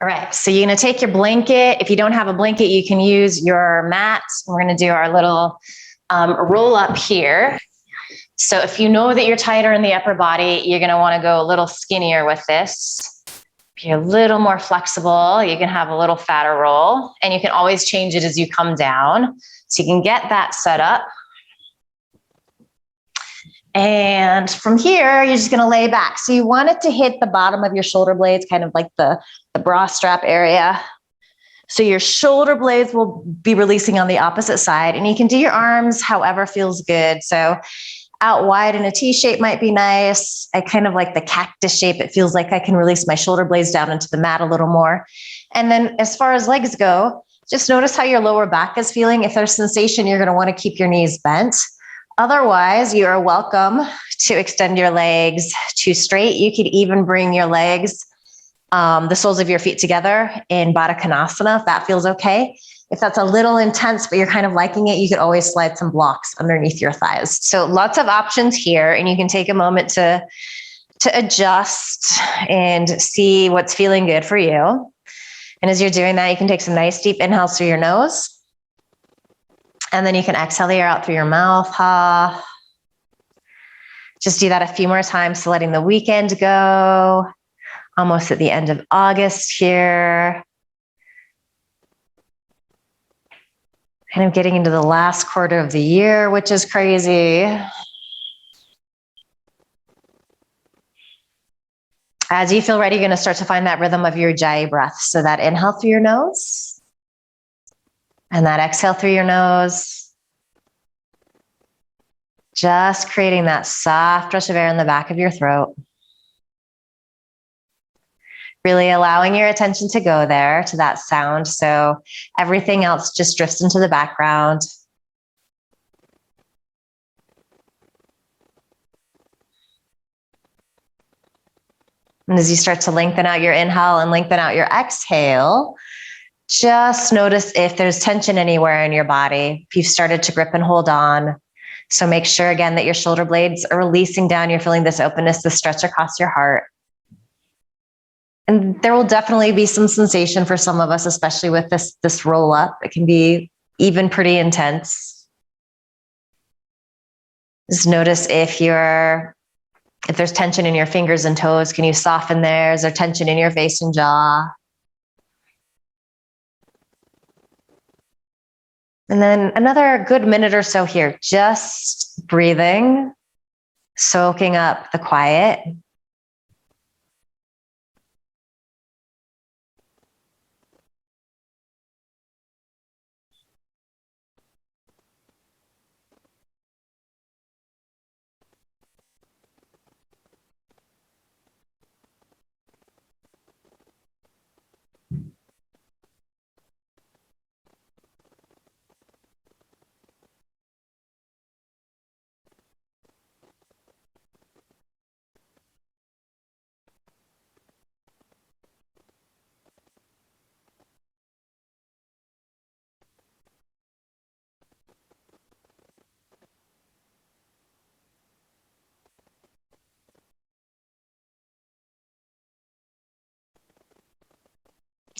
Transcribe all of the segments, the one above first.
All right, so you're gonna take your blanket. If you don't have a blanket, you can use your mat. We're gonna do our little roll up here. So if you know that you're tighter in the upper body, you're gonna wanna go a little skinnier with this. If you're a little more flexible, you can have a little fatter roll, and you can always change it as you come down. So you can get that set up. And from here, you're just gonna lay back. So you want it to hit the bottom of your shoulder blades, kind of like the bra strap area. So your shoulder blades will be releasing on the opposite side, and you can do your arms however feels good. So out wide in a T shape might be nice. I kind of like the cactus shape. It feels like I can release my shoulder blades down into the mat a little more. And then as far as legs go, just notice how your lower back is feeling. If there's sensation, you're gonna wanna keep your knees bent. Otherwise, you are welcome to extend your legs to straight. You could even bring your legs, the soles of your feet together in Baddha Konasana, if that feels okay. If that's a little intense, but you're kind of liking it, you could always slide some blocks underneath your thighs. So lots of options here, and you can take a moment to adjust and see what's feeling good for you. And as you're doing that, you can take some nice deep inhales through your nose. And then you can exhale the air out through your mouth. Ha. Just do that a few more times, so letting the weekend go. Almost at the end of August here. Kind of getting into the last quarter of the year, which is crazy. As you feel ready, you're going to start to find that rhythm of your Ujjayi breath. So that inhale through your nose. And that exhale through your nose. Just creating that soft rush of air in the back of your throat. Really allowing your attention to go there, to that sound. So everything else just drifts into the background. And as you start to lengthen out your inhale and lengthen out your exhale, just notice if there's tension anywhere in your body, if you've started to grip and hold on. So make sure again that your shoulder blades are releasing down. You're feeling this openness, this stretch across your heart. And there will definitely be some sensation for some of us, especially with this roll up. It can be even pretty intense. Just notice if there's tension in your fingers and toes, can you soften there? Is there tension in your face and jaw? And then another good minute or so here, just breathing, soaking up the quiet.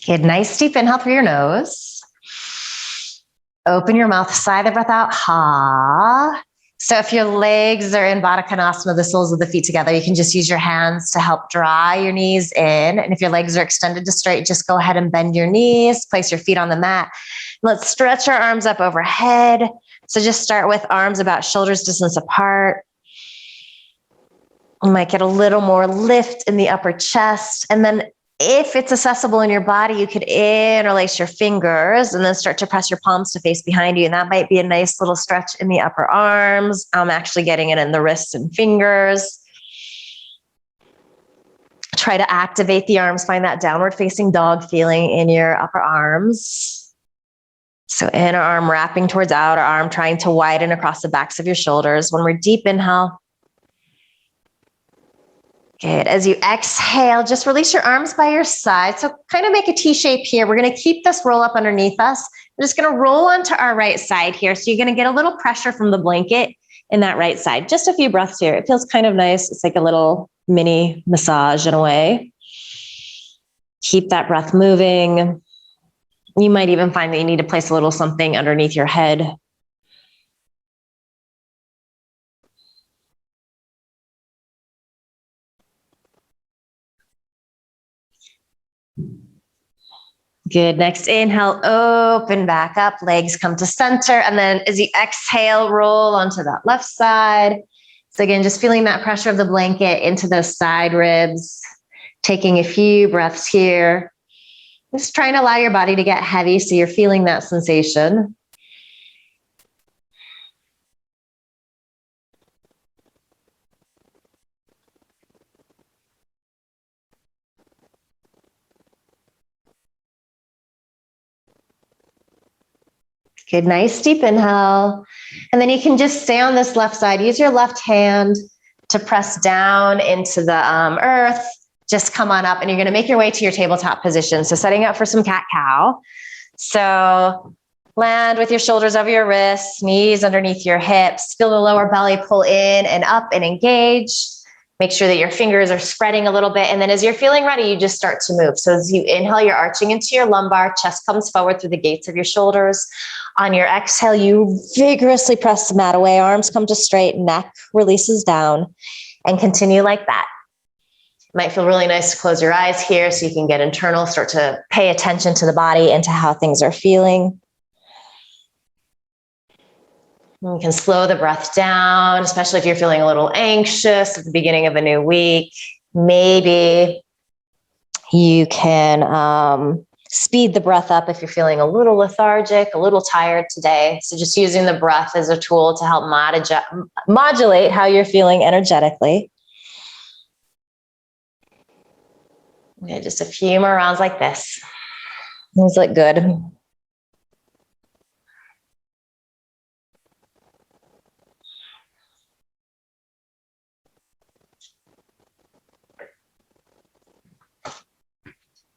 Good, nice deep inhale through your nose. Open your mouth, sigh the breath out, ha. So if your legs are in Baddha Konasana, the soles of the feet together, you can just use your hands to help draw your knees in. And if your legs are extended to straight, just go ahead and bend your knees, place your feet on the mat. Let's stretch our arms up overhead. So just start with arms about shoulders distance apart. You might get a little more lift in the upper chest. And then if it's accessible in your body, you could interlace your fingers and then start to press your palms to face behind you. And that might be a nice little stretch in the upper arms. I'm actually getting it in the wrists and fingers. Try to activate the arms. Find that downward facing dog feeling in your upper arms. So inner arm wrapping towards outer arm, trying to widen across the backs of your shoulders. One more deep inhale. Good. As you exhale, just release your arms by your side. So kind of make a T shape here. We're going to keep this roll up underneath us. We're just going to roll onto our right side here. So you're going to get a little pressure from the blanket in that right side. Just a few breaths here. It feels kind of nice. It's like a little mini massage in a way. Keep that breath moving. You might even find that you need to place a little something underneath your head. Good. Next inhale, open back up, legs come to center. And then as you exhale, roll onto that left side. So again, just feeling that pressure of the blanket into those side ribs, taking a few breaths here. Just trying to allow your body to get heavy so you're feeling that sensation. Good, nice deep inhale. And then you can just stay on this left side. Use your left hand to press down into the earth. Just come on up and you're going to make your way to your tabletop position. So setting up for some cat-cow. So land with your shoulders over your wrists, knees underneath your hips. Feel the lower belly pull in and up and engage. Make sure that your fingers are spreading a little bit. And then as you're feeling ready, you just start to move. So as you inhale, you're arching into your lumbar, chest comes forward through the gates of your shoulders. On your exhale, you vigorously press the mat away. Arms come to straight, neck releases down, and continue like that. It might feel really nice to close your eyes here so you can get internal, start to pay attention to the body and to how things are feeling. You can slow the breath down, especially if you're feeling a little anxious at the beginning of a new week. Maybe you can speed the breath up if you're feeling a little lethargic, a little tired today. So just using the breath as a tool to help modulate how you're feeling energetically. Okay, just a few more rounds like this. These look good.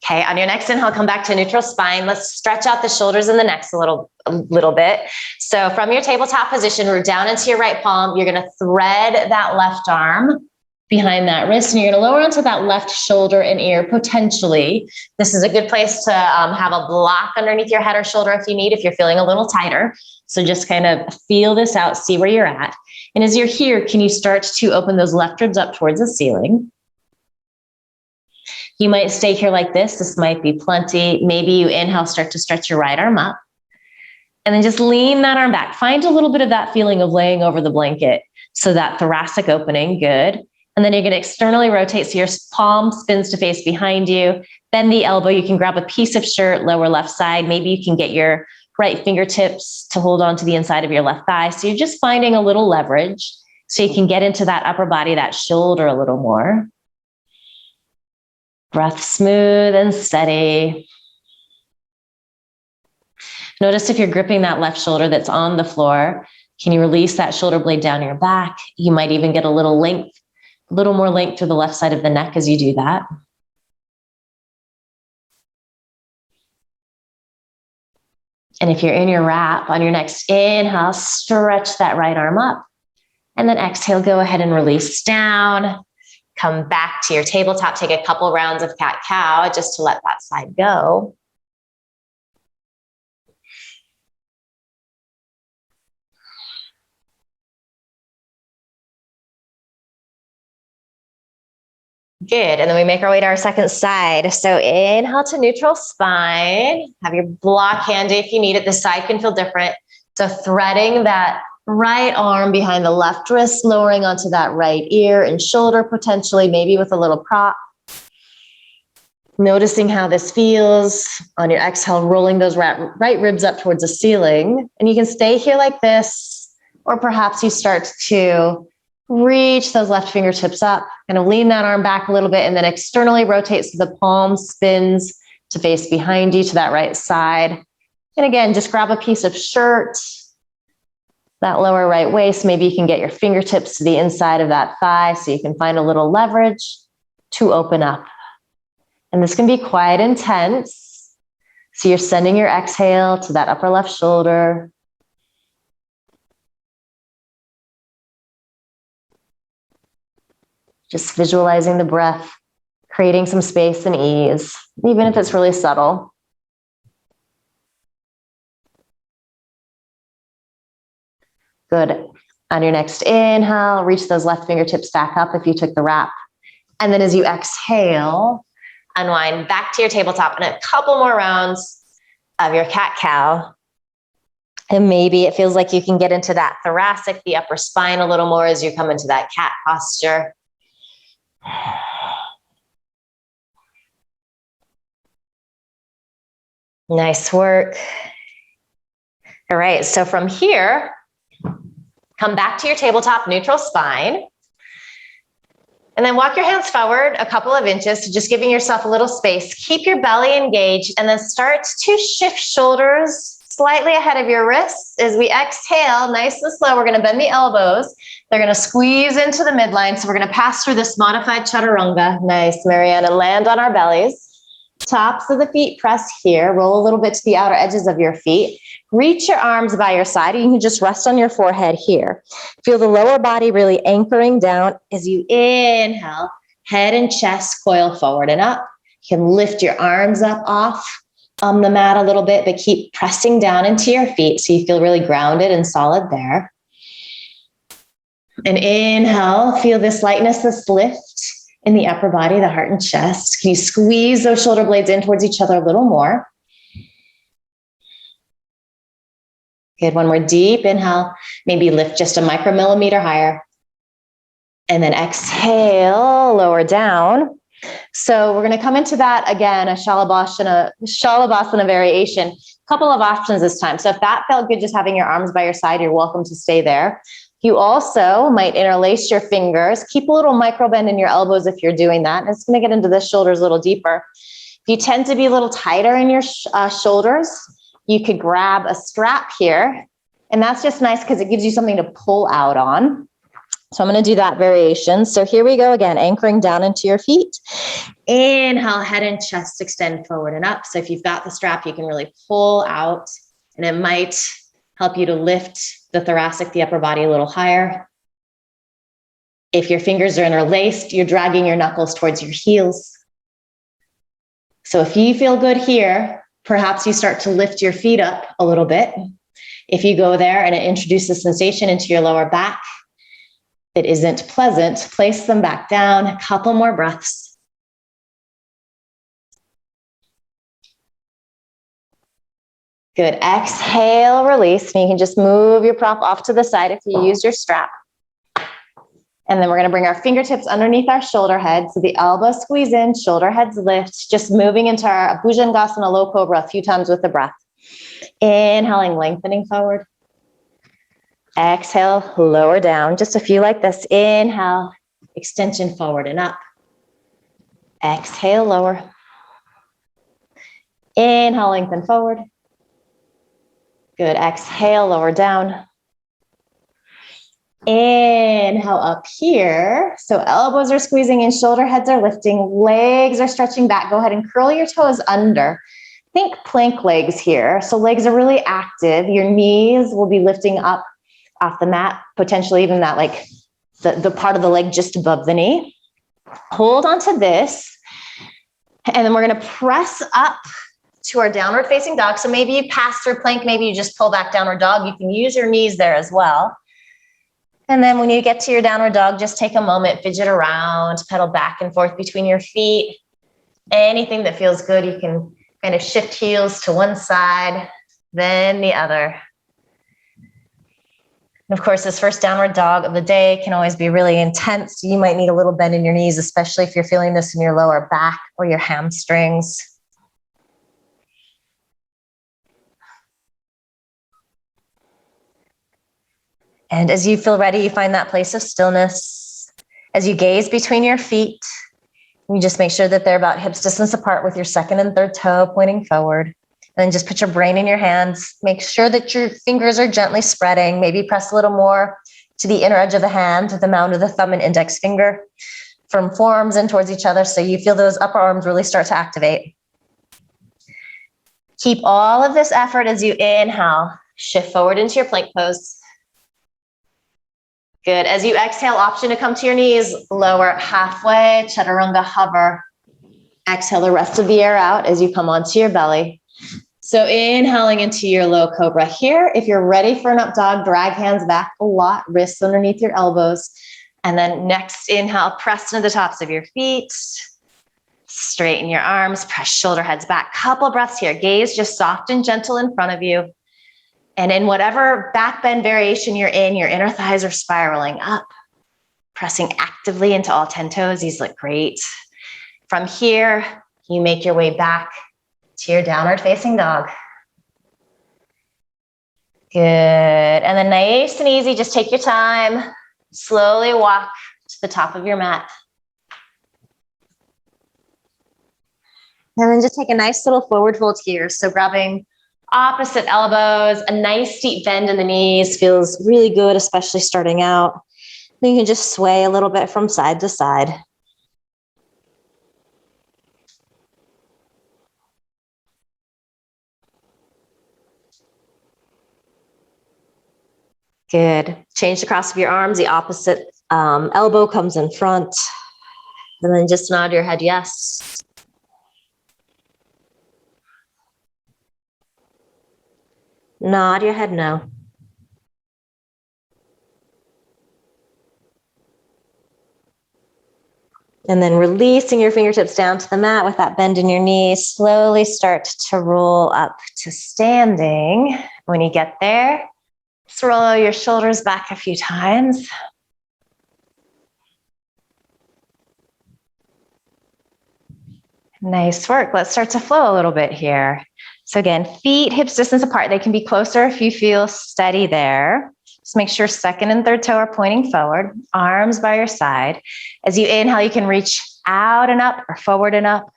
Okay, on your next inhale, come back to neutral spine. Let's stretch out the shoulders and the neck a little bit. So from your tabletop position, root down into your right palm. You're going to thread that left arm behind that wrist, and you're going to lower onto that left shoulder and ear potentially. This is a good place to have a block underneath your head or shoulder if you need, if you're feeling a little tighter. So just kind of feel this out, see where you're at. And as you're here, can you start to open those left ribs up towards the ceiling? You might stay here like this. This might be plenty. Maybe you inhale, start to stretch your right arm up. And then just lean that arm back. Find a little bit of that feeling of laying over the blanket. So that thoracic opening, good. And then you're going to externally rotate so your palm spins to face behind you. Bend the elbow. You can grab a piece of shirt, lower left side. Maybe you can get your right fingertips to hold on to the inside of your left thigh. So you're just finding a little leverage so you can get into that upper body, that shoulder a little more. Breath smooth and steady. Notice if you're gripping that left shoulder that's on the floor, can you release that shoulder blade down your back? You might even get a little length, a little more length through the left side of the neck as you do that. And if you're in your wrap, on your next inhale, stretch that right arm up. And then exhale, go ahead and release down. Come back to your tabletop, take a couple rounds of cat-cow just to let that side go. Good, and then we make our way to our second side. So inhale to neutral spine. Have your block handy if you need it. The side can feel different. So threading that right arm behind the left wrist, lowering onto that right ear and shoulder potentially, maybe with a little prop. Noticing how this feels. On your exhale, rolling those right ribs up towards the ceiling. And you can stay here like this, or perhaps you start to reach those left fingertips up, kind of lean that arm back a little bit, and then externally rotate so the palm spins to face behind you to that right side. And again, just grab a piece of shirt, that lower right waist. Maybe you can get your fingertips to the inside of that thigh so you can find a little leverage to open up. And this can be quite intense. So you're sending your exhale to that upper left shoulder. Just visualizing the breath creating some space and ease, even if it's really subtle. Good. On your next inhale, reach those left fingertips back up if you took the wrap. And then as you exhale, unwind back to your tabletop and a couple more rounds of your cat-cow. And maybe it feels like you can get into that thoracic, the upper spine a little more as you come into that cat posture. Nice work. All right, so from here, come back to your tabletop, neutral spine. And then walk your hands forward a couple of inches, so just giving yourself a little space. Keep your belly engaged and then start to shift shoulders slightly ahead of your wrists. As we exhale, nice and slow, we're gonna bend the elbows. They're gonna squeeze into the midline. So we're gonna pass through this modified chaturanga. Nice, Marianne, and land on our bellies. Tops of the feet press here. Roll a little bit to the outer edges of your feet. Reach your arms by your side. You can just rest on your forehead here. Feel the lower body really anchoring down as you inhale. Head and chest coil forward and up. You can lift your arms up off the mat a little bit, but keep pressing down into your feet so you feel really grounded and solid there. And inhale, feel this lightness, this lift in the upper body, the heart and chest. Can you squeeze those shoulder blades in towards each other a little more? Good, one more deep inhale. Maybe lift just a micromillimeter higher. And then exhale, lower down. So we're gonna come into that again, a Shavasana variation. Couple of options this time. So if that felt good, just having your arms by your side, you're welcome to stay there. You also might interlace your fingers. Keep a little micro bend in your elbows if you're doing that. And it's gonna get into the shoulders a little deeper. If you tend to be a little tighter in your shoulders, you could grab a strap here. And that's just nice because it gives you something to pull out on. So I'm going to do that variation. So here we go again, anchoring down into your feet. Inhale, head and chest extend forward and up. So if you've got the strap, you can really pull out, and it might help you to lift the thoracic, the upper body a little higher. If your fingers are interlaced, you're dragging your knuckles towards your heels. So if you feel good here, perhaps you start to lift your feet up a little bit. If you go there and it introduces sensation into your lower back, it isn't pleasant, place them back down, a couple more breaths. Good, exhale, release. And you can just move your prop off to the side if you use your strap. And then we're gonna bring our fingertips underneath our shoulder heads. So the elbows squeeze in, shoulder heads lift, just moving into our Bhujangasana low cobra a few times with the breath. Inhaling, lengthening forward. Exhale, lower down, just a few like this. Inhale, extension forward and up. Exhale, lower. Inhale, lengthen forward. Good, exhale, lower down. Inhale up here. So elbows are squeezing in, shoulder heads are lifting, legs are stretching back. Go ahead and curl your toes under. Think plank legs here. So legs are really active. Your knees will be lifting up off the mat, potentially even that like the part of the leg just above the knee. Hold on to this. And then we're gonna press up to our downward facing dog. So maybe you pass through plank, maybe you just pull back downward dog. You can use your knees there as well. And then when you get to your downward dog, just take a moment, fidget around, pedal back and forth between your feet. Anything that feels good, you can kind of shift heels to one side, then the other. And of course, this first downward dog of the day can always be really intense. You might need a little bend in your knees, especially if you're feeling this in your lower back or your hamstrings. And as you feel ready, you find that place of stillness. As you gaze between your feet, you just make sure that they're about hips distance apart with your second and third toe pointing forward. And then just put your brain in your hands. Make sure that your fingers are gently spreading. Maybe press a little more to the inner edge of the hand, to the mound of the thumb and index finger, from forearms in towards each other. So you feel those upper arms really start to activate. Keep all of this effort as you inhale. Shift forward into your plank pose. Good. As you exhale, option to come to your knees, lower halfway, Chaturanga hover. Exhale the rest of the air out as you come onto your belly. So inhaling into your low cobra here. If you're ready for an up dog, drag hands back a lot, wrists underneath your elbows. And then next inhale, press into the tops of your feet. Straighten your arms, press shoulder heads back. Couple breaths here. Gaze just soft and gentle in front of you. And in whatever back bend variation you're in, your inner thighs are spiraling up, pressing actively into all 10 toes. These look great. From here, you make your way back to your downward facing dog. Good. And then nice and easy, just take your time. Slowly walk to the top of your mat. And then just take a nice little forward fold here. So grabbing opposite elbows, a nice deep bend in the knees feels really good, especially starting out. Then you can just sway a little bit from side to side. Good. Change the cross of your arms. The opposite elbow comes in front. And then just nod your head yes. Nod your head no. And then releasing your fingertips down to the mat with that bend in your knees. Slowly start to roll up to standing. When you get there, just roll your shoulders back a few times. Nice work. Let's start to flow a little bit here. So again, feet hips distance apart. They can be closer if you feel steady there. Just make sure second and third toe are pointing forward. Arms by your side. As you inhale, you can reach out and up or forward and up.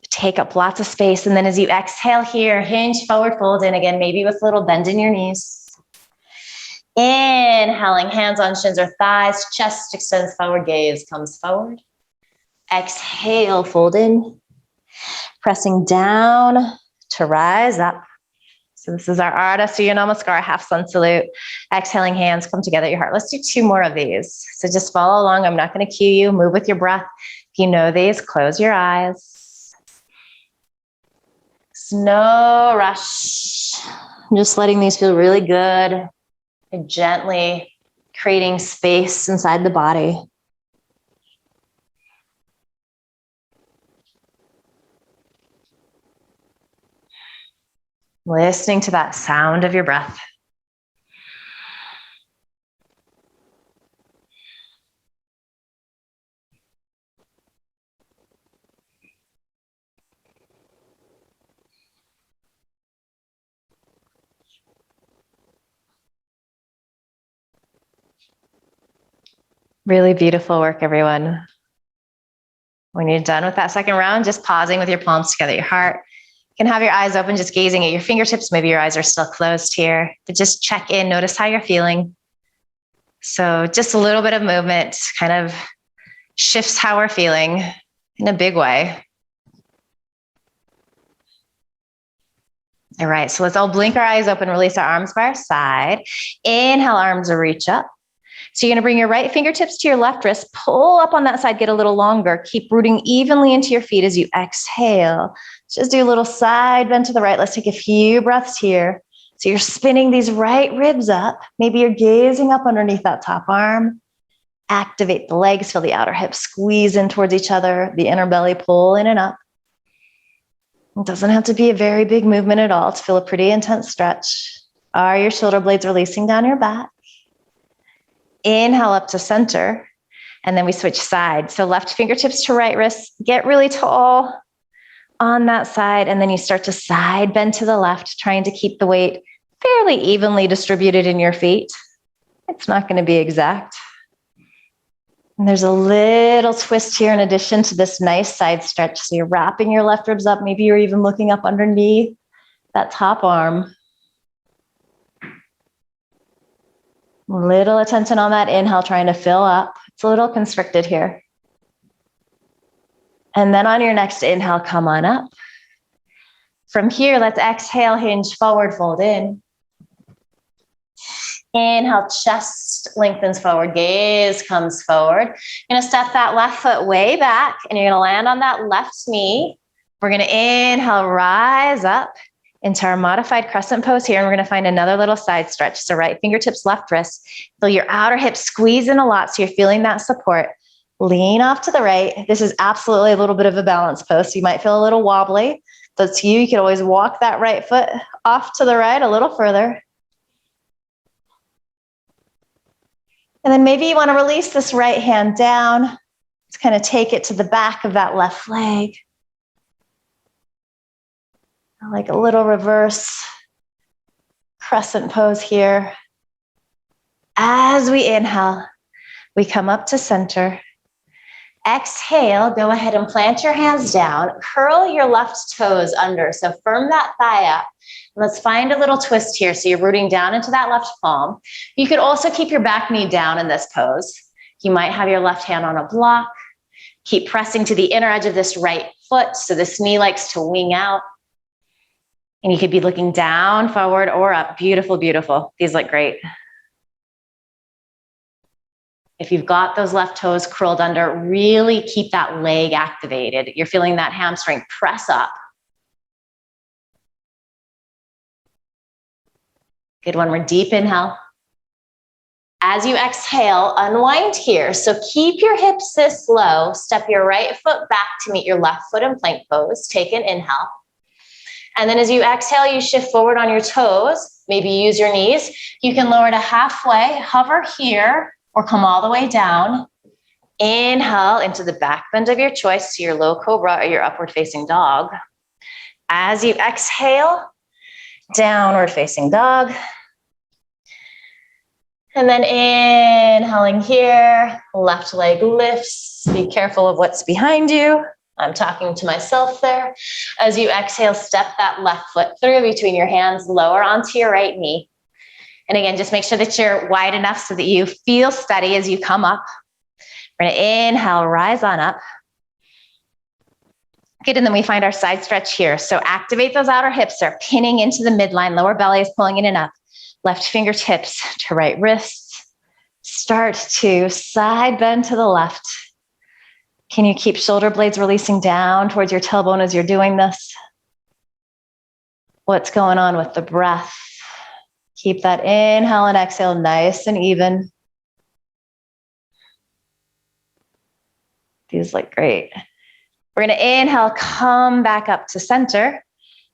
Take up lots of space. And then as you exhale here, hinge forward, fold in again, maybe with a little bend in your knees. Inhaling, hands on shins or thighs, chest extends forward, gaze comes forward. Exhale, fold in. Pressing down to rise up. So this is our Ardha Surya Namaskar, half sun salute. Exhaling, hands come together at your heart. Let's do 2 more of these. So just follow along. I'm not going to cue you. Move with your breath. If you know these, close your eyes. There's no rush. I'm just letting these feel really good. And gently creating space inside the body. Listening to that sound of your breath. Really beautiful work, everyone. When you're done with that second round, just pausing with your palms together at your heart. You can have your eyes open, just gazing at your fingertips. Maybe your eyes are still closed here, but just check in, notice how you're feeling. So just a little bit of movement kind of shifts how we're feeling in a big way. All right, so let's all blink our eyes open, release our arms by our side. Inhale, arms will reach up. So you're going to bring your right fingertips to your left wrist, pull up on that side, get a little longer. Keep rooting evenly into your feet as you exhale. Just do a little side bend to the right. Let's take a few breaths here. So you're spinning these right ribs up. Maybe you're gazing up underneath that top arm. Activate the legs, feel the outer hips squeeze in towards each other, the inner belly pull in and up. It doesn't have to be a very big movement at all to feel a pretty intense stretch. Are your shoulder blades releasing down your back? Inhale up to center, and then we switch sides. So left fingertips to right wrist, get really tall on that side, and then you start to side bend to the left, trying to keep the weight fairly evenly distributed in your feet. It's not going to be exact. And there's a little twist here in addition to this nice side stretch. So you're wrapping your left ribs up. Maybe you're even looking up underneath that top arm. Little attention on that inhale, trying to fill up. It's a little constricted here. And then on your next inhale, come on up. From here, let's exhale, hinge forward, fold in. Inhale, chest lengthens forward, gaze comes forward. You're gonna step that left foot way back and you're gonna land on that left knee. We're gonna inhale, rise up into our modified crescent pose here, and we're gonna find another little side stretch. So right fingertips, left wrist. Feel your outer hips squeeze in a lot so you're feeling that support. Lean off to the right. This is absolutely a little bit of a balance pose. So you might feel a little wobbly. That's you. You can always walk that right foot off to the right a little further. And then maybe you want to release this right hand down. Just kind of take it to the back of that left leg. Like a little reverse crescent pose here. As we inhale, we come up to center. Exhale, go ahead and plant your hands down. Curl your left toes under. So firm that thigh up. Let's find a little twist here. So you're rooting down into that left palm. You could also keep your back knee down in this pose. You might have your left hand on a block. Keep pressing to the inner edge of this right foot. So this knee likes to wing out. And you could be looking down, forward, or up. Beautiful, beautiful. These look great. If you've got those left toes curled under, really keep that leg activated. You're feeling that hamstring press up. Good, one more deep inhale. As you exhale, unwind here. So keep your hips this low. Step your right foot back to meet your left foot in plank pose. Take an inhale. And then as you exhale, you shift forward on your toes. Maybe use your knees. You can lower to halfway, hover here, or come all the way down. Inhale into the back bend of your choice, so your low cobra or your upward facing dog. As you exhale, downward facing dog. And then inhaling here, left leg lifts. Be careful of what's behind you. I'm talking to myself there. As you exhale, step that left foot through between your hands, lower onto your right knee. And again, just make sure that you're wide enough so that you feel steady as you come up. We're gonna inhale, rise on up. Good, and then we find our side stretch here. So activate those outer hips. They're pinning into the midline. Lower belly is pulling in and up. Left fingertips to right wrists. Start to side bend to the left. Can you keep shoulder blades releasing down towards your tailbone as you're doing this? What's going on with the breath? Keep that inhale and exhale nice and even. These look great. We're going to inhale, come back up to center,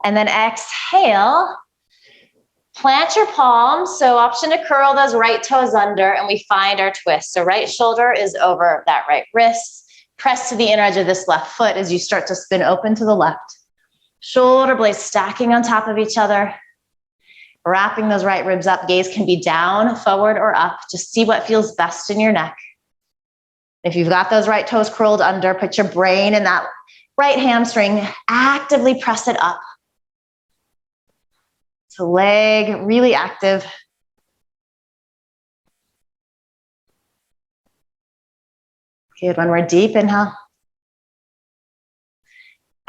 and then exhale. Plant your palms. So option to curl those right toes under, and we find our twist. So right shoulder is over that right wrist. Press to the inner edge of this left foot as you start to spin open to the left. Shoulder blades stacking on top of each other. Wrapping those right ribs up. Gaze can be down, forward, or up. Just see what feels best in your neck. If you've got those right toes curled under, put your brain in that right hamstring. Actively press it up. So leg really active. Good, one more deep inhale.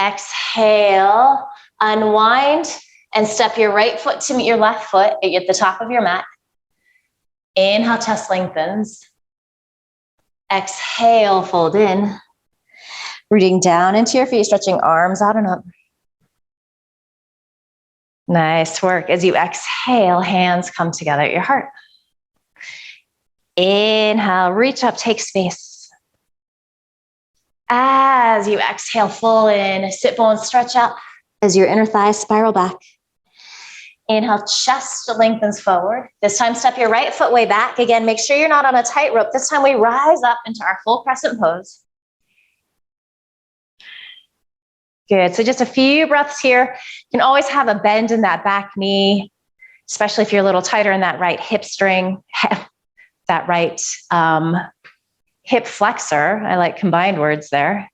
Exhale, unwind. And step your right foot to meet your left foot at the top of your mat. Inhale, chest lengthens. Exhale, fold in. Rooting down into your feet, stretching arms out and up. Nice work. As you exhale, hands come together at your heart. Inhale, reach up, take space. As you exhale, full in, sit bones stretch out as your inner thighs spiral back. Inhale, chest lengthens forward. This time, step your right foot way back. Again, make sure you're not on a tightrope. This time, we rise up into our full crescent pose. Good. So just a few breaths here. You can always have a bend in that back knee, especially if you're a little tighter in that right hip string, that right hip flexor. I like combined words there.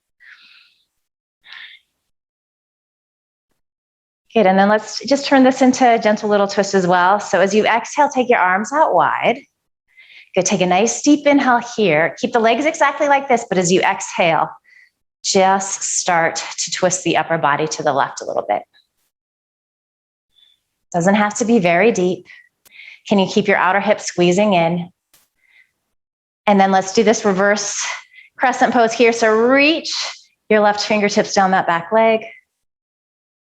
Good, and then let's just turn this into a gentle little twist as well. So as you exhale, take your arms out wide. Good, take a nice deep inhale here. Keep the legs exactly like this, but as you exhale, just start to twist the upper body to the left a little bit. Doesn't have to be very deep. Can you keep your outer hip squeezing in? And then let's do this reverse crescent pose here. So reach your left fingertips down that back leg.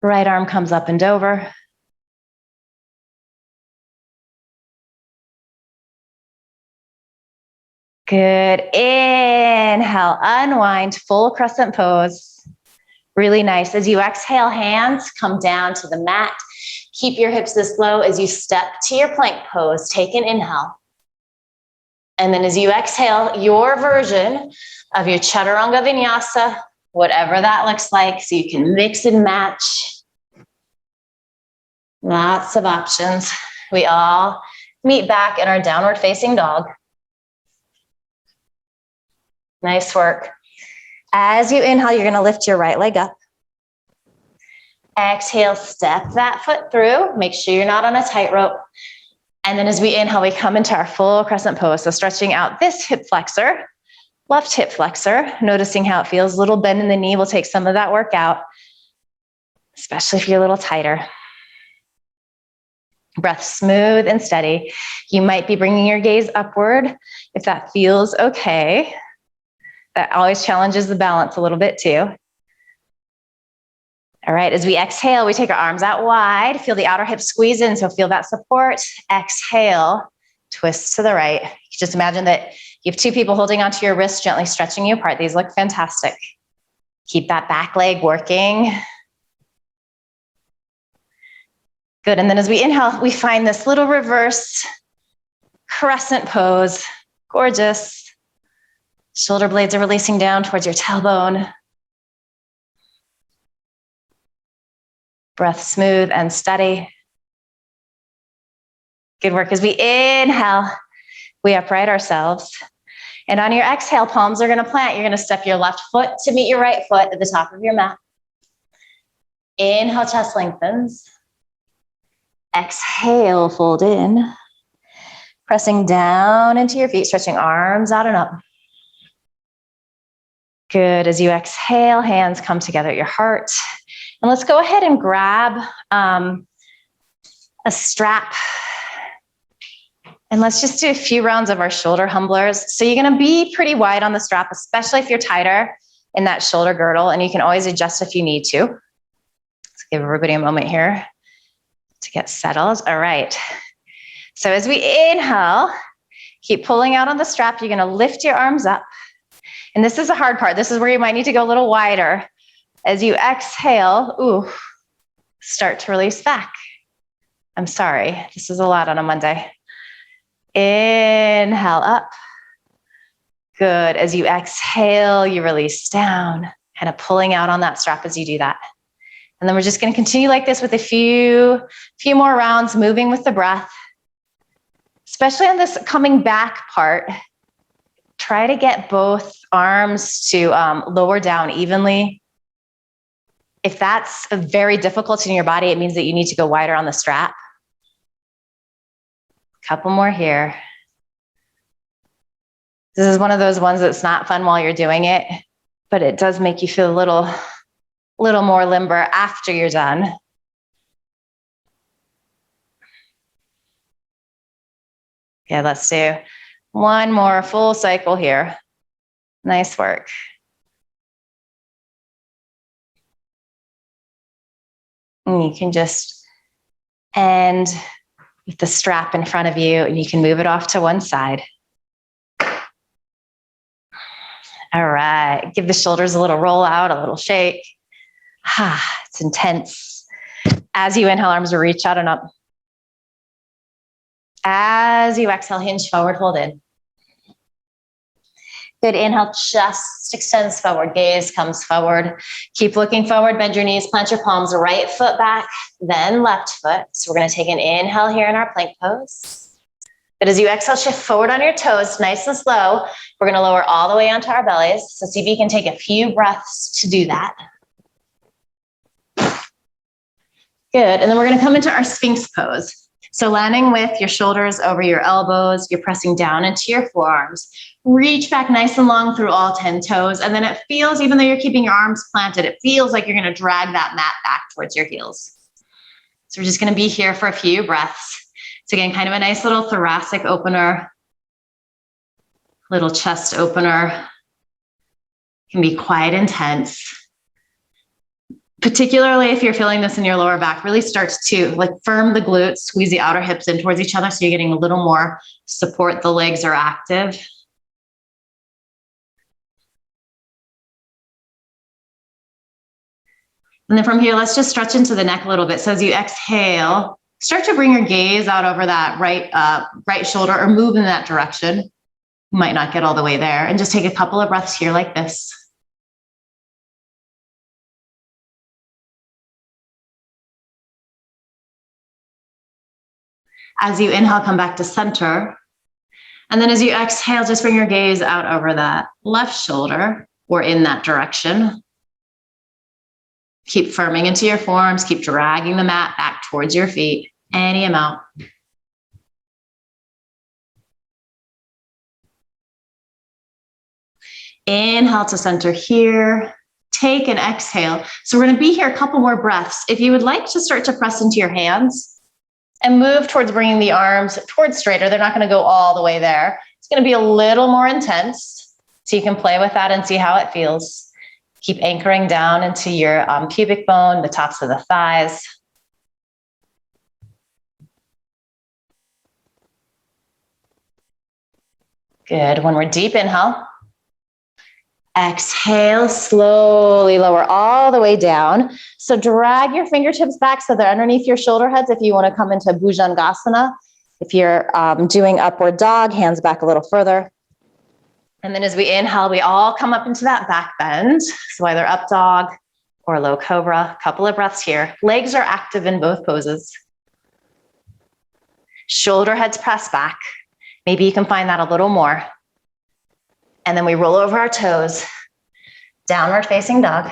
Right arm comes up and over. Good. Inhale, unwind, full crescent pose. Really nice. As you exhale, hands come down to the mat. Keep your hips this low as you step to your plank pose. Take an inhale. And then as you exhale, your version of your Chaturanga vinyasa, whatever that looks like, so you can mix and match. Lots of options. We all meet back in our downward facing dog. Nice work. As you inhale, you're going to lift your right leg up. Exhale, step that foot through. Make sure you're not on a tightrope. And then as we inhale, we come into our full crescent pose. So stretching out this hip flexor, left hip flexor, noticing how it feels. A little bend in the knee will take some of that work out, especially if you're a little tighter. Breath smooth and steady. You might be bringing your gaze upward if that feels okay. That always challenges the balance a little bit too. All right, as we exhale, we take our arms out wide. Feel the outer hip squeeze in, so feel that support. Exhale, twist to the right. Just imagine that you have two people holding onto your wrists, gently stretching you apart. These look fantastic. Keep that back leg working. Good, and then as we inhale, we find this little reverse crescent pose. Gorgeous. Shoulder blades are releasing down towards your tailbone. Breath smooth and steady. Good work. As we inhale, we upright ourselves. And on your exhale, palms are going to plant. You're going to step your left foot to meet your right foot at the top of your mat. Inhale, chest lengthens. Exhale, fold in. Pressing down into your feet, stretching arms out and up. Good. As you exhale, hands come together at your heart. And let's go ahead and grab a strap. And let's just do a few rounds of our shoulder humblers. So you're going to be pretty wide on the strap, especially if you're tighter in that shoulder girdle. And you can always adjust if you need to. Let's give everybody a moment here to get settled. All right. So as we inhale, keep pulling out on the strap. You're going to lift your arms up. And this is the hard part. This is where you might need to go a little wider. As you exhale, start to release back. I'm sorry, this is a lot on a Monday. Inhale up. Good. As you exhale, you release down, kind of pulling out on that strap as you do that. And then we're just going to continue like this with a few more rounds, moving with the breath. Especially on this coming back part, try to get both arms to lower down evenly. If that's very difficult in your body, it means that you need to go wider on the strap. Couple more here. This is one of those ones that's not fun while you're doing it, but it does make you feel a little more limber after you're done. Okay, let's do one more full cycle here. Nice work. And you can just end with the strap in front of you, and you can move it off to one side. All right, give the shoulders a little roll out, a little shake. It's intense. As you inhale, arms will reach out and up. As you exhale, hinge forward, hold in. Good, inhale, chest extends forward, gaze comes forward. Keep looking forward, bend your knees, plant your palms, right foot back, then left foot. So we're gonna take an inhale here in our plank pose. But as you exhale, shift forward on your toes, nice and slow. We're gonna lower all the way onto our bellies. So see if you can take a few breaths to do that. Good, and then we're gonna come into our Sphinx pose. So landing with your shoulders over your elbows, you're pressing down into your forearms. Reach back nice and long through all 10 toes. And then it feels, even though you're keeping your arms planted, it feels like you're gonna drag that mat back towards your heels. So we're just gonna be here for a few breaths. So again, kind of a nice little thoracic opener, little chest opener. Can be quite intense. Particularly if you're feeling this in your lower back, really starts to like firm the glutes, squeeze the outer hips in towards each other so you're getting a little more support. The legs are active. And then from here, let's just stretch into the neck a little bit. So as you exhale, start to bring your gaze out over that right shoulder or move in that direction. You might not get all the way there. And just take a couple of breaths here like this. As you inhale, come back to center. And then as you exhale, just bring your gaze out over that left shoulder or in that direction. Keep firming into your forearms. Keep dragging the mat back towards your feet, any amount. Inhale to center here. Take an exhale. So we're going to be here a couple more breaths. If you would like to start to press into your hands, and move towards bringing the arms towards straighter. They're not going to go all the way there. It's going to be a little more intense. So you can play with that and see how it feels. Keep anchoring down into your pubic bone, the tops of the thighs. Good. One more deep inhale. Exhale, slowly lower all the way down. So drag your fingertips back so they're underneath your shoulder heads if you want to come into Bhujangasana. If you're doing upward dog, hands back a little further. And then as we inhale, we all come up into that back bend. So either up dog or low cobra. A couple of breaths here. Legs are active in both poses. Shoulder heads press back. Maybe you can find that a little more. And then we roll over our toes, downward facing dog.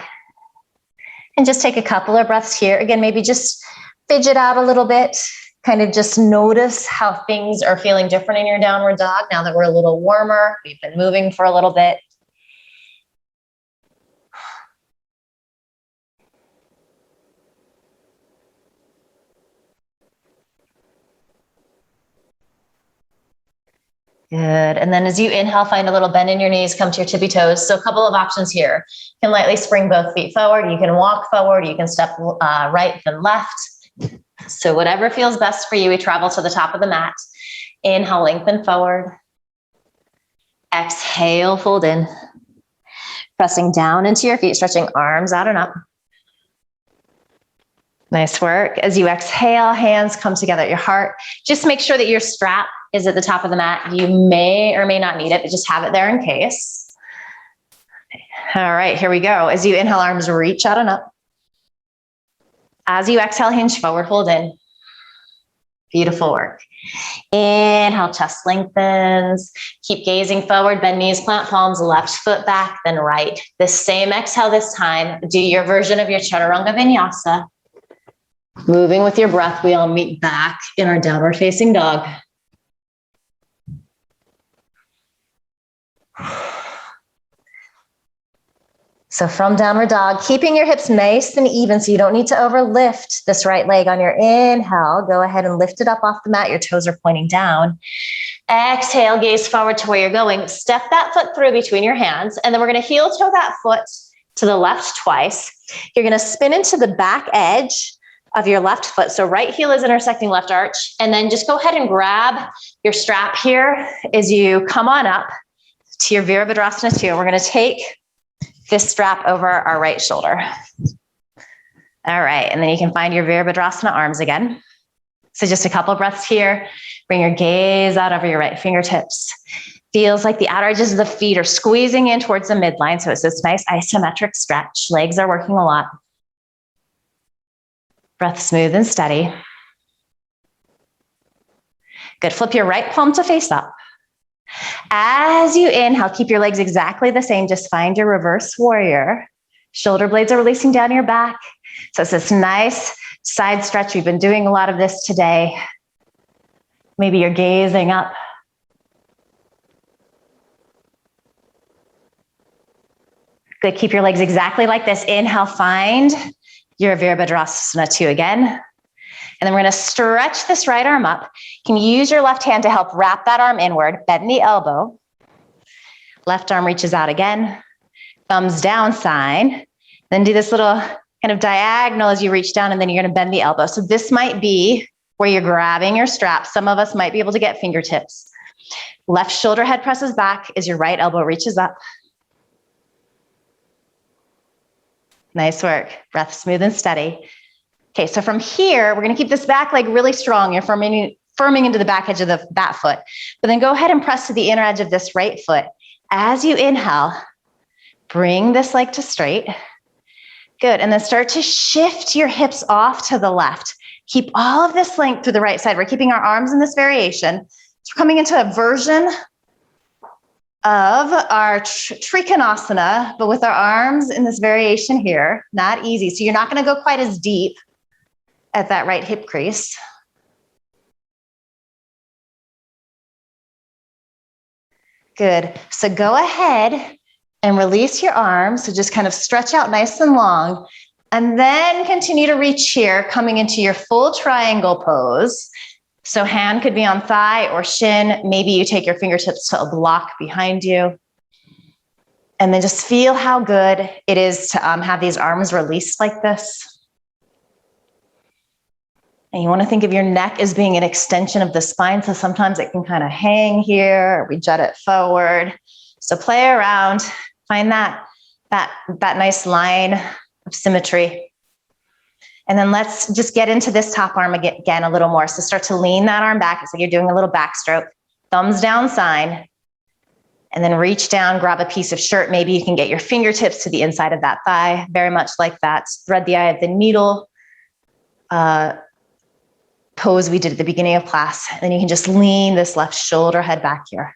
And just take a couple of breaths here. Again, maybe just fidget out a little bit. Kind of just notice how things are feeling different in your downward dog now that we're a little warmer. We've been moving for a little bit. Good. And then as you inhale, find a little bend in your knees, come to your tippy toes. So a couple of options here. You can lightly spring both feet forward. You can walk forward. You can step right then left. So whatever feels best for you, we travel to the top of the mat. Inhale, lengthen forward. Exhale, fold in. Pressing down into your feet, stretching arms out and up. Nice work. As you exhale, hands come together at your heart. Just make sure that your strap is at the top of the mat. You may or may not need it, but just have it there in case. All right, here we go. As you inhale, arms reach out and up. As you exhale, hinge forward, fold in. Beautiful work. Inhale, chest lengthens. Keep gazing forward, bend knees, plant palms, left foot back, then right. The same exhale this time. Do your version of your Chaturanga vinyasa. Moving with your breath, we all meet back in our downward facing dog. So from downward dog, keeping your hips nice and even so you don't need to overlift this right leg on your inhale. Go ahead and lift it up off the mat. Your toes are pointing down. Exhale, gaze forward to where you're going. Step that foot through between your hands, and then we're going to heel toe that foot to the left twice. You're going to spin into the back edge of your left foot. So right heel is intersecting left arch, and then just go ahead and grab your strap here as you come on up to your Virabhadrasana 2. We're going to take this strap over our right shoulder. All right, and then you can find your Virabhadrasana arms again. So just a couple breaths here. Bring your gaze out over your right fingertips. Feels like the outer edges of the feet are squeezing in towards the midline. So it's this nice isometric stretch. Legs are working a lot. Breath smooth and steady. Good. Flip your right palm to face up. As you inhale, keep your legs exactly the same. Just find your reverse warrior. Shoulder blades are releasing down your back. So it's this nice side stretch. We've been doing a lot of this today. Maybe you're gazing up. Good. Keep your legs exactly like this. Inhale, find your Virabhadrasana 2 again. And then we're going to stretch this right arm up. You can use your left hand to help wrap that arm inward, bend the elbow. Left arm reaches out again, thumbs down sign. Then do this little kind of diagonal as you reach down, and then you're going to bend the elbow. So this might be where you're grabbing your strap. Some of us might be able to get fingertips. Left shoulder head presses back as your right elbow reaches up. Nice work. Breath smooth and steady. Okay, so from here, we're going to keep this back leg really strong. You're firming into the back edge of that foot. But then go ahead and press to the inner edge of this right foot. As you inhale, bring this leg to straight. Good, and then start to shift your hips off to the left. Keep all of this length through the right side. We're keeping our arms in this variation. So we're coming into a version of our Trikonasana, but with our arms in this variation here. Not easy. So you're not going to go quite as deep at that right hip crease. Good. So go ahead and release your arms. So just kind of stretch out nice and long. And then continue to reach here, coming into your full triangle pose. So hand could be on thigh or shin. Maybe you take your fingertips to a block behind you. And then just feel how good it is to have these arms released like this. And you want to think of your neck as being an extension of the spine. So sometimes it can kind of hang here, or we jut it forward. So play around, find that nice line of symmetry. And then let's just get into this top arm again a little more. So start to lean that arm back. It's like you're doing a little backstroke. Thumbs down sign. And then reach down, grab a piece of shirt. Maybe you can get your fingertips to the inside of that thigh. Very much like that thread the eye of the needle pose we did at the beginning of class. And then you can just lean this left shoulder head back here.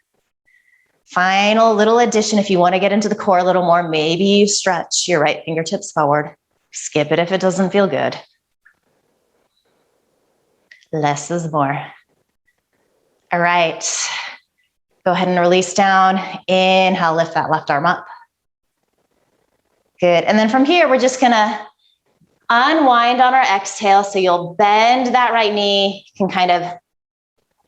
Final little addition, if you want to get into the core a little more, maybe you stretch your right fingertips forward. Skip it if it doesn't feel good. Less is more. All right. Go ahead and release down. Inhale, lift that left arm up. Good. And then from here, we're just going to unwind on our exhale. So you'll bend that right knee. You can kind of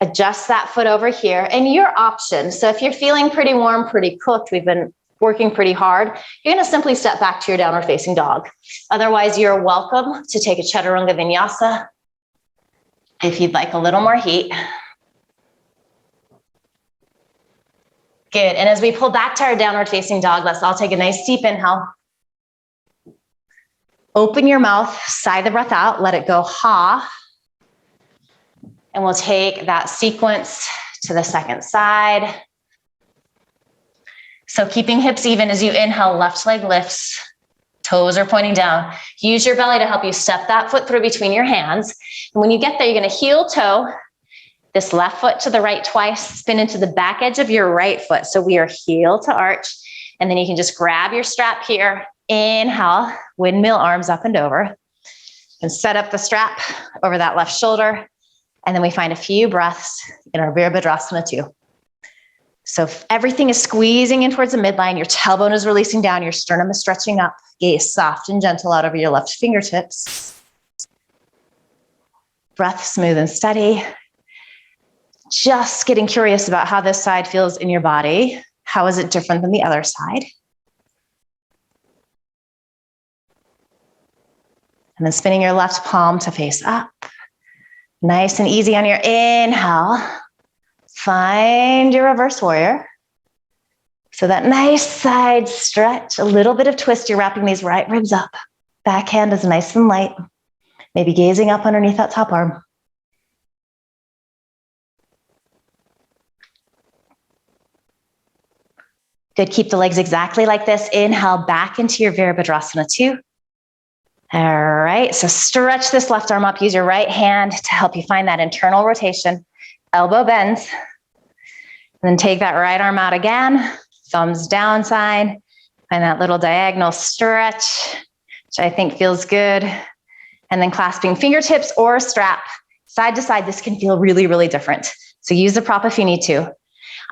adjust that foot over here, and your option. So if you're feeling pretty warm, pretty cooked, we've been working pretty hard, you're going to simply step back to your downward facing dog. Otherwise, you're welcome to take a Chaturanga vinyasa if you'd like a little more heat. Good. And as we pull back to our downward facing dog, let's all take a nice deep inhale. Open your mouth, sigh the breath out, let it go ha. And we'll take that sequence to the second side. So keeping hips even as you inhale, left leg lifts, toes are pointing down. Use your belly to help you step that foot through between your hands. And when you get there, you're going to heel toe this left foot to the right twice, spin into the back edge of your right foot. So we are heel to arch. And then you can just grab your strap here. Inhale, windmill arms up and over. And set up the strap over that left shoulder. And then we find a few breaths in our Virabhadrasana too. So if everything is squeezing in towards the midline, your tailbone is releasing down, your sternum is stretching up, gaze soft and gentle out over your left fingertips. Breath smooth and steady. Just getting curious about how this side feels in your body. How is it different than the other side? And then spinning your left palm to face up. Nice and easy on your inhale. Find your reverse warrior. So that nice side stretch, a little bit of twist. You're wrapping these right ribs up. Back hand is nice and light. Maybe gazing up underneath that top arm. Good, keep the legs exactly like this. Inhale back into your Virabhadrasana 2. All right, so stretch this left arm up. Use your right hand to help you find that internal rotation. Elbow bends. And then take that right arm out again. Thumbs down side. Find that little diagonal stretch, which I think feels good. And then clasping fingertips or strap side to side. This can feel really, really different. So use the prop if you need to.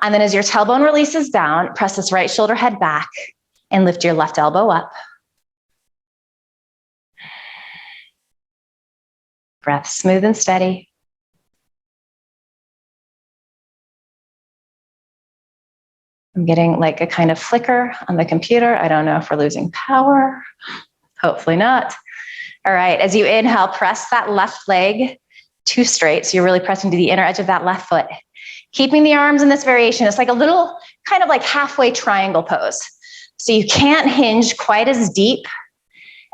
And then as your tailbone releases down, press this right shoulder head back and lift your left elbow up. Breath smooth and steady. I'm getting like a kind of flicker on the computer. I don't know if we're losing power. Hopefully not. All right, as you inhale, press that left leg too straight. So you're really pressing to the inner edge of that left foot. Keeping the arms in this variation. It's like a little kind of like halfway triangle pose. So you can't hinge quite as deep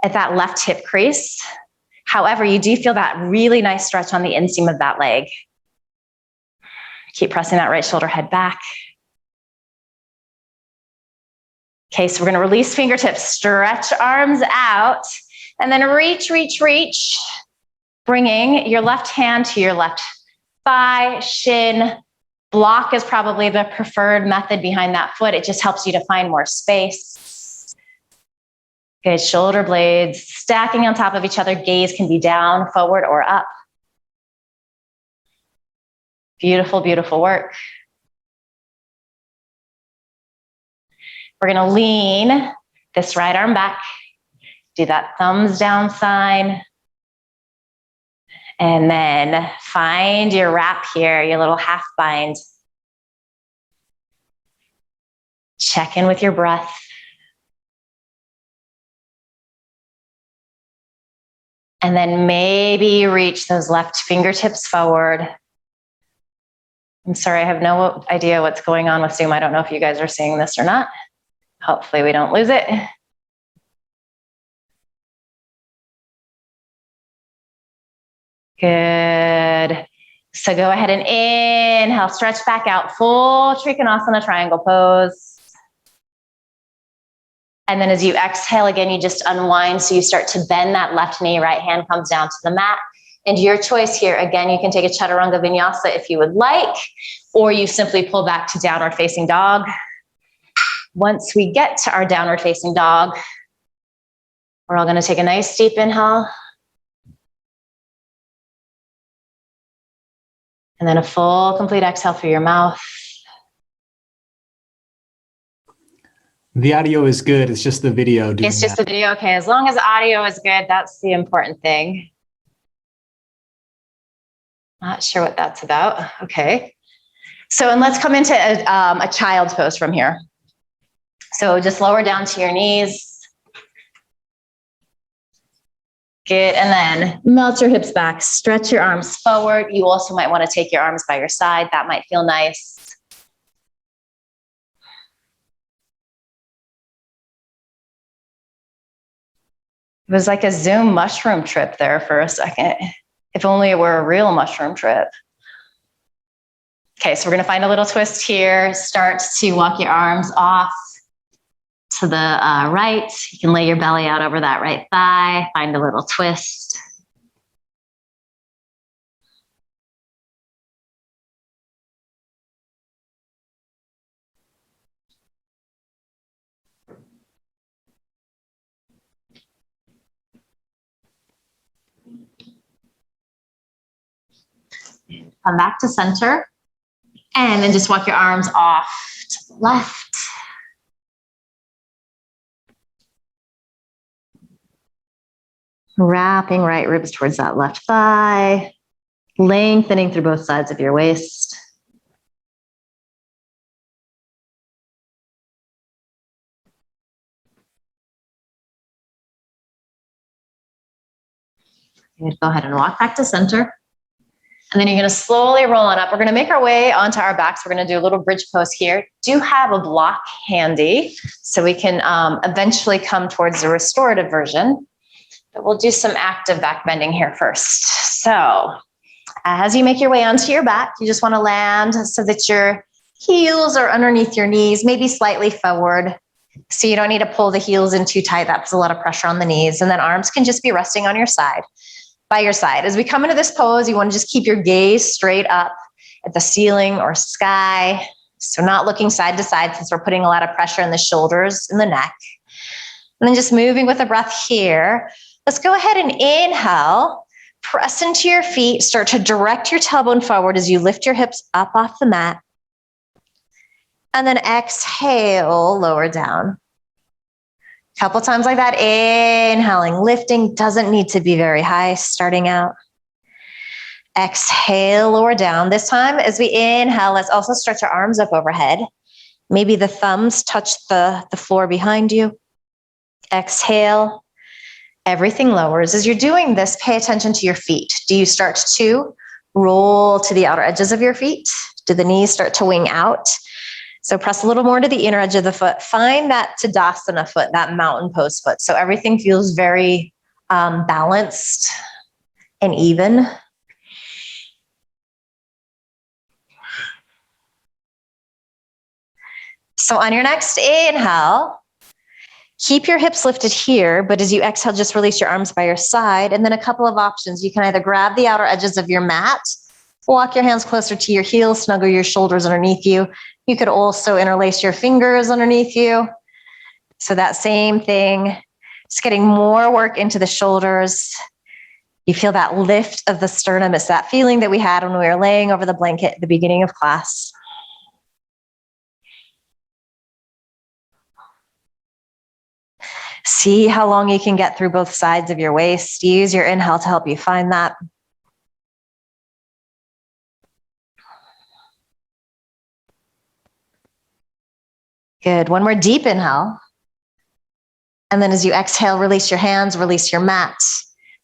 at that left hip crease. However, you do feel that really nice stretch on the inseam of that leg. Keep pressing that right shoulder head back. Okay, so we're going to release fingertips, stretch arms out, and then reach, reach, reach. Bringing your left hand to your left thigh, shin. Block is probably the preferred method behind that foot. It just helps you to find more space. Good, shoulder blades stacking on top of each other. Gaze can be down, forward, or up. Beautiful, beautiful work. We're going to lean this right arm back. Do that thumbs down sign. And then find your wrap here, your little half bind. Check in with your breath. And then maybe reach those left fingertips forward. I'm sorry, I have no idea what's going on with Zoom. I don't know if you guys are seeing this or not. Hopefully we don't lose it. Good. So go ahead and inhale, stretch back out, full Trikonasana triangle pose. And then as you exhale again, you just unwind. So you start to bend that left knee, right hand comes down to the mat. And your choice here, again, you can take a Chaturanga vinyasa if you would like, or you simply pull back to downward facing dog. Once we get to our downward facing dog, we're all going to take a nice deep inhale. And then a full, complete exhale through your mouth. The audio is good. It's just the video. It's just the video. Okay, as long as the audio is good, that's the important thing. Not sure what that's about. Okay. So, and let's come into a child's pose from here. So just lower down to your knees. Good, and then melt your hips back, stretch your arms forward. You also might want to take your arms by your side. That might feel nice. It was like a Zoom mushroom trip there for a second. If only it were a real mushroom trip. Okay, so we're going to find a little twist here. Start to walk your arms off to the right. You can lay your belly out over that right thigh. Find a little twist. Come back to center. And then just walk your arms off to the left. Wrapping right ribs towards that left thigh. Lengthening through both sides of your waist. Good. Go ahead and walk back to center. And then you're going to slowly roll on up. We're going to make our way onto our backs. We're going to do a little bridge pose here. Do have a block handy so we can eventually come towards the restorative version. But we'll do some active back bending here first. So as you make your way onto your back, you just want to land so that your heels are underneath your knees, maybe slightly forward. So you don't need to pull the heels in too tight. That puts a lot of pressure on the knees. And then arms can just be resting on your side. By your side. As we come into this pose, you want to just keep your gaze straight up at the ceiling or sky. So not looking side to side since we're putting a lot of pressure in the shoulders and the neck. And then just moving with the breath here. Let's go ahead and inhale, press into your feet, start to direct your tailbone forward as you lift your hips up off the mat. And then exhale, lower down. Couple times like that, inhaling, lifting, doesn't need to be very high starting out. Exhale, lower down. This time, as we inhale, let's also stretch our arms up overhead. Maybe the thumbs touch the floor behind you. Exhale, everything lowers. As you're doing this, pay attention to your feet. Do you start to roll to the outer edges of your feet? Do the knees start to wing out? So press a little more to the inner edge of the foot. Find that Tadasana foot, that mountain pose foot. So everything feels very balanced and even. So on your next inhale, keep your hips lifted here, but as you exhale, just release your arms by your side. And then a couple of options. You can either grab the outer edges of your mat, walk your hands closer to your heels, snuggle your shoulders underneath you. You could also interlace your fingers underneath you. So that same thing, just getting more work into the shoulders. You feel that lift of the sternum. It's that feeling that we had when we were laying over the blanket at the beginning of class. See how long you can get through both sides of your waist. Use your inhale to help you find that. Good. One more deep inhale. And then as you exhale, release your hands, release your mat.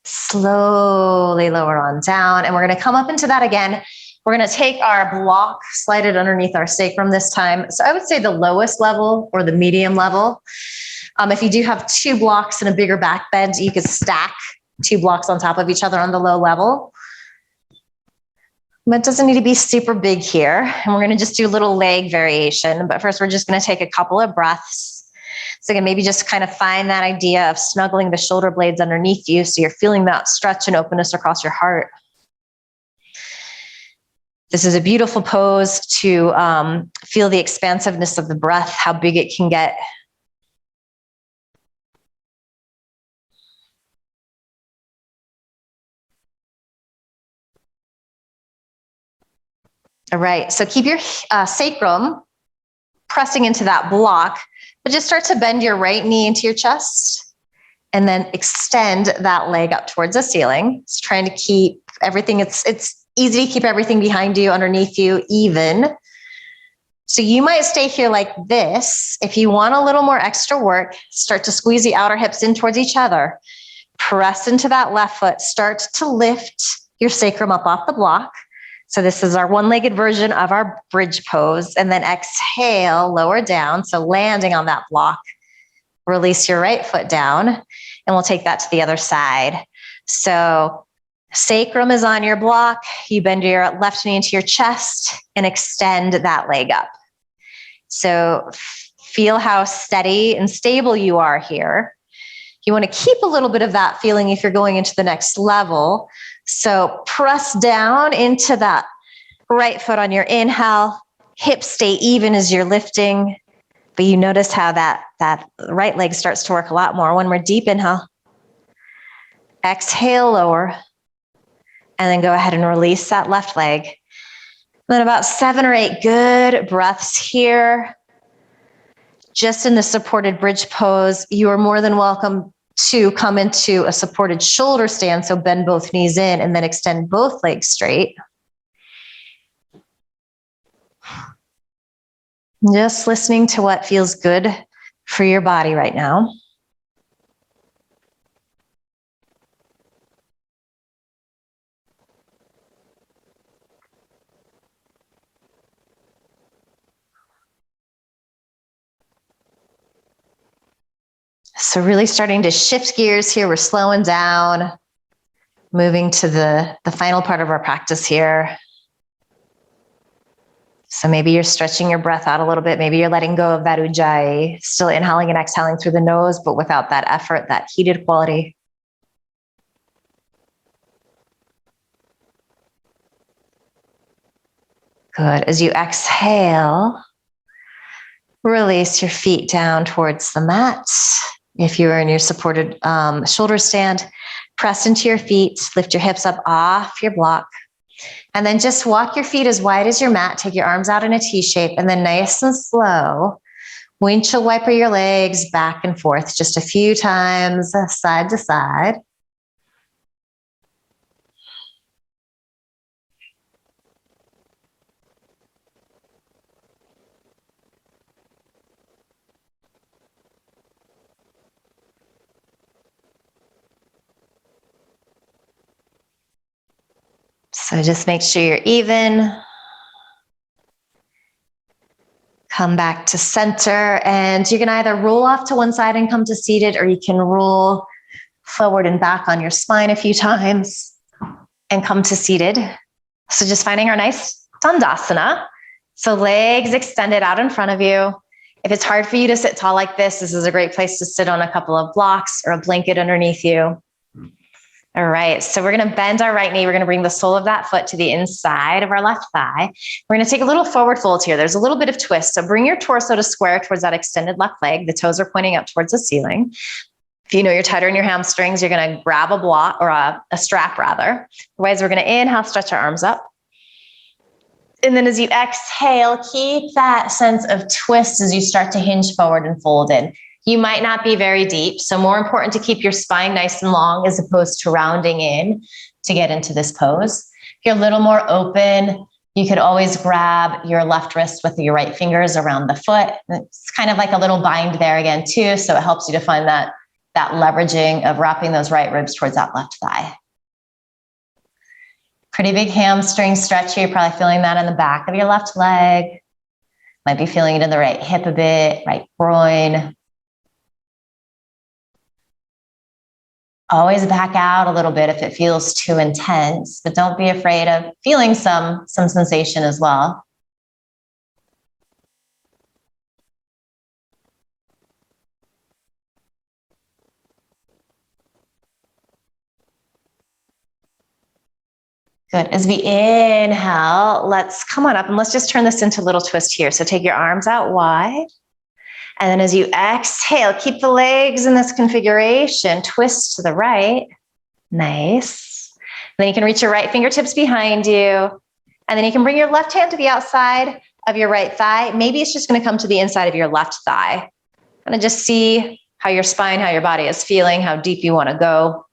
Slowly lower on down. And we're going to come up into that again. We're going to take our block, slide it underneath our sacrum this time. So I would say the lowest level or the medium level. If you do have two blocks and a bigger back bend, you could stack two blocks on top of each other on the low level. But it doesn't need to be super big here. And we're going to just do a little leg variation. But first, we're just going to take a couple of breaths. So again, maybe just kind of find that idea of snuggling the shoulder blades underneath you so you're feeling that stretch and openness across your heart. This is a beautiful pose to feel the expansiveness of the breath, how big it can get. All right, so keep your sacrum pressing into that block, but just start to bend your right knee into your chest and then extend that leg up towards the ceiling. It's trying to keep everything, it's easy to keep everything behind you, underneath you, even. So you might stay here like this. If you want a little more extra work, start to squeeze the outer hips in towards each other. Press into that left foot, start to lift your sacrum up off the block. So this is our one-legged version of our bridge pose. And then exhale, lower down. So landing on that block, release your right foot down, and we'll take that to the other side. So sacrum is on your block. You bend your left knee into your chest and extend that leg up. So feel how steady and stable you are here. You want to keep a little bit of that feeling if you're going into the next level. So press down into that right foot on your inhale. Hips stay even as you're lifting, but you notice how that right leg starts to work a lot more. One more deep inhale. Exhale, lower. And then go ahead and release that left leg. Then about 7 or 8 good breaths here. Just in the supported bridge pose, you are more than welcome to come into a supported shoulder stand. So bend both knees in and then extend both legs straight. Just listening to what feels good for your body right now. So really starting to shift gears here. We're slowing down, moving to the final part of our practice here. So maybe you're stretching your breath out a little bit. Maybe you're letting go of that ujjayi, still inhaling and exhaling through the nose, but without that effort, that heated quality. Good. As you exhale, release your feet down towards the mat. If you are in your supported shoulder stand, press into your feet, lift your hips up off your block, and then just walk your feet as wide as your mat. Take your arms out in a T shape, and then nice and slow, windshield wiper your legs back and forth just a few times, side to side. So just make sure you're even. Come back to center, and you can either roll off to one side and come to seated, or you can roll forward and back on your spine a few times and come to seated. So just finding our nice Dandasana. So legs extended out in front of you. If it's hard for you to sit tall like this is a great place to sit on a couple of blocks or a blanket underneath you. All right, so we're gonna bend our right knee. We're gonna bring the sole of that foot to the inside of our left thigh. We're gonna take a little forward fold here. There's a little bit of twist. So bring your torso to square towards that extended left leg. The toes are pointing up towards the ceiling. If you know you're tighter in your hamstrings, you're gonna grab a block or a strap rather. Otherwise, we're gonna inhale, stretch our arms up. And then as you exhale, keep that sense of twist as you start to hinge forward and fold in. You might not be very deep, so more important to keep your spine nice and long as opposed to rounding in to get into this pose. If you're a little more open, you could always grab your left wrist with your right fingers around the foot. It's kind of like a little bind there again too, so it helps you to find that leveraging of wrapping those right ribs towards that left thigh. Pretty big hamstring stretch here. You're probably feeling that in the back of your left leg. Might be feeling it in the right hip a bit, right groin. Always back out a little bit if it feels too intense, but don't be afraid of feeling some sensation as well. Good. As we inhale, let's come on up and let's just turn this into a little twist here. So take your arms out wide. And then as you exhale, keep the legs in this configuration, twist to the right. Nice. And then you can reach your right fingertips behind you. And then you can bring your left hand to the outside of your right thigh. Maybe it's just going to come to the inside of your left thigh. And just see how your spine, how your body is feeling, how deep you want to go.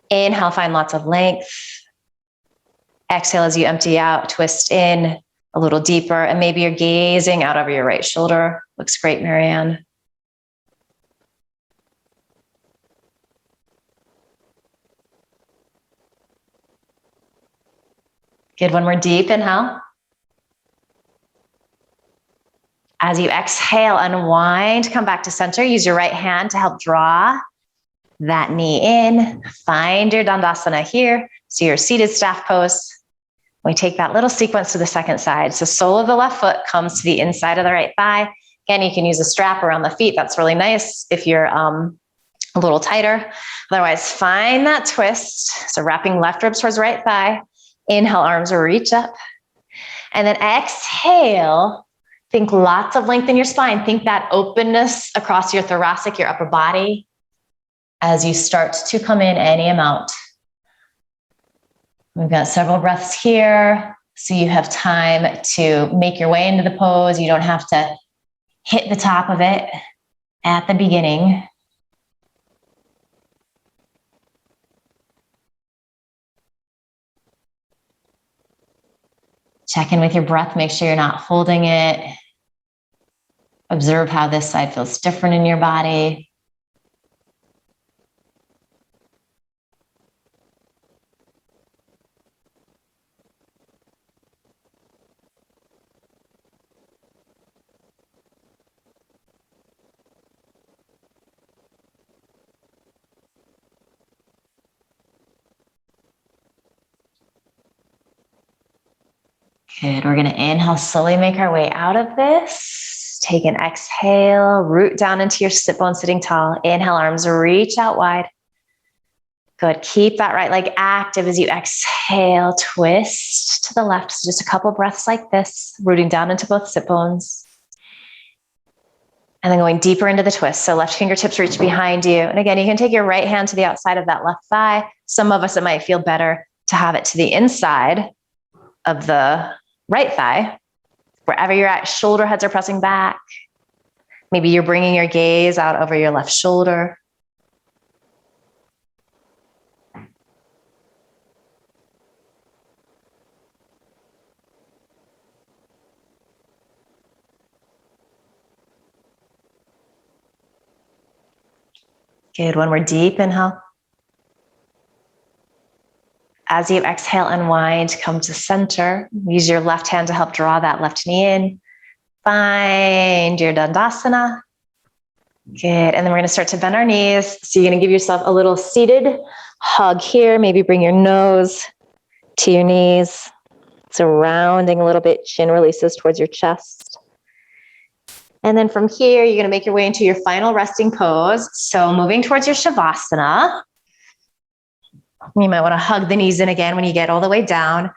Inhale, find lots of length. Exhale as you empty out, twist in a little deeper, and maybe you're gazing out over your right shoulder. Looks great, Marianne. Good, one more deep inhale. As you exhale, unwind, come back to center. Use your right hand to help draw that knee in. Find your Dandasana here. So your seated staff pose. We take that little sequence to the second side. So sole of the left foot comes to the inside of the right thigh. Again, you can use a strap around the feet. That's really nice if you're a little tighter. Otherwise, find that twist. So wrapping left ribs towards right thigh. Inhale, arms reach up. And then exhale. Think lots of length in your spine. Think that openness across your thoracic, your upper body, as you start to come in any amount. We've got several breaths here, so you have time to make your way into the pose. You don't have to hit the top of it at the beginning. Check in with your breath. Make sure you're not holding it. Observe how this side feels different in your body. Good. We're going to inhale, slowly make our way out of this. Take an exhale, root down into your sit bone, sitting tall. Inhale, arms reach out wide. Good. Keep that right leg active as you exhale, twist to the left. So just a couple breaths like this, rooting down into both sit bones. And then going deeper into the twist. So left fingertips reach behind you. And again, you can take your right hand to the outside of that left thigh. Some of us, it might feel better to have it to the inside of the right thigh. Wherever you're at, shoulder heads are pressing back. Maybe you're bringing your gaze out over your left shoulder. Good. One more deep inhale. As you exhale, unwind, come to center. Use your left hand to help draw that left knee in. Find your Dandasana. Good. And then we're going to start to bend our knees. So you're going to give yourself a little seated hug here. Maybe bring your nose to your knees. So rounding a little bit, chin releases towards your chest. And then from here, you're going to make your way into your final resting pose. So moving towards your Shavasana. You might want to hug the knees in again when you get all the way down.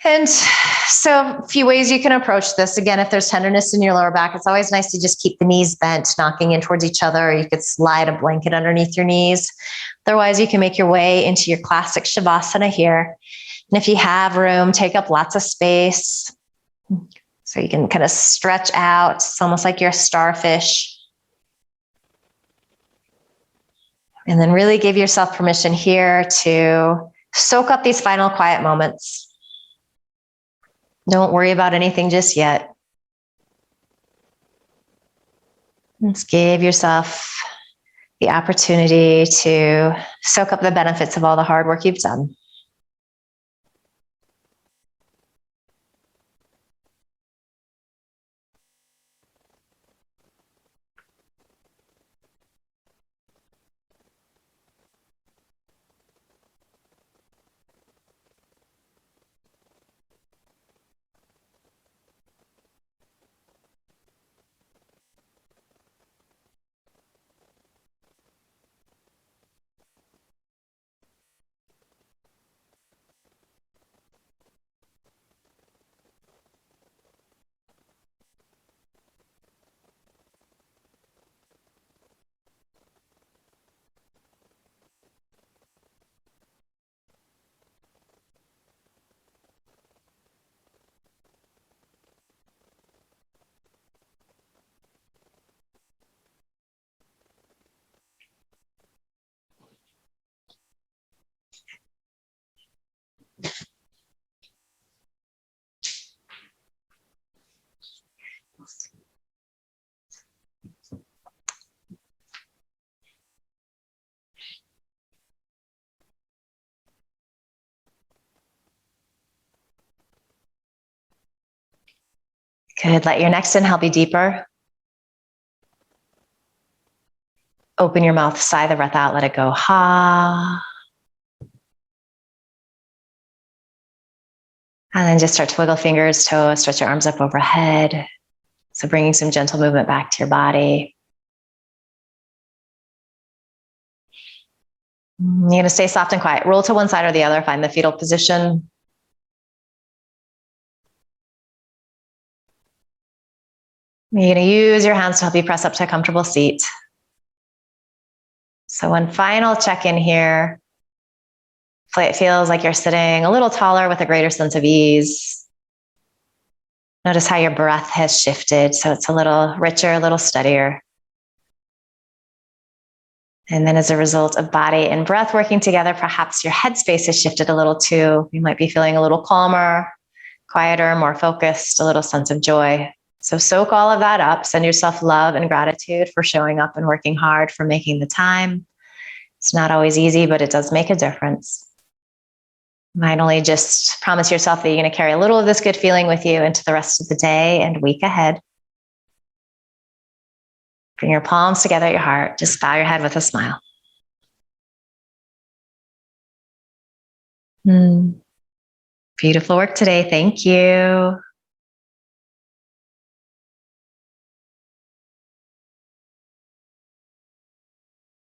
And so a few ways you can approach this. Again, if there's tenderness in your lower back, it's always nice to just keep the knees bent, knocking in towards each other. Or you could slide a blanket underneath your knees. Otherwise, you can make your way into your classic Shavasana here. And if you have room, take up lots of space. So you can kind of stretch out. It's almost like you're a starfish. And then really give yourself permission here to soak up these final quiet moments. Don't worry about anything just yet. Just give yourself the opportunity to soak up the benefits of all the hard work you've done. Good. Let your next inhale be deeper. Open your mouth, sigh the breath out, let it go. Ha. And then just start to wiggle fingers, toes, stretch your arms up overhead. So bringing some gentle movement back to your body. You're going to stay soft and quiet. Roll to one side or the other. Find the fetal position. You're going to use your hands to help you press up to a comfortable seat. So one final check-in here. It feels like you're sitting a little taller with a greater sense of ease. Notice how your breath has shifted. So it's a little richer, a little steadier. And then as a result of body and breath working together, perhaps your headspace has shifted a little too. You might be feeling a little calmer, quieter, more focused, a little sense of joy. So soak all of that up. Send yourself love and gratitude for showing up and working hard, for making the time. It's not always easy, but it does make a difference. Finally, just promise yourself that you're going to carry a little of this good feeling with you into the rest of the day and week ahead. Bring your palms together at your heart. Just bow your head with a smile. Beautiful work today. Thank you.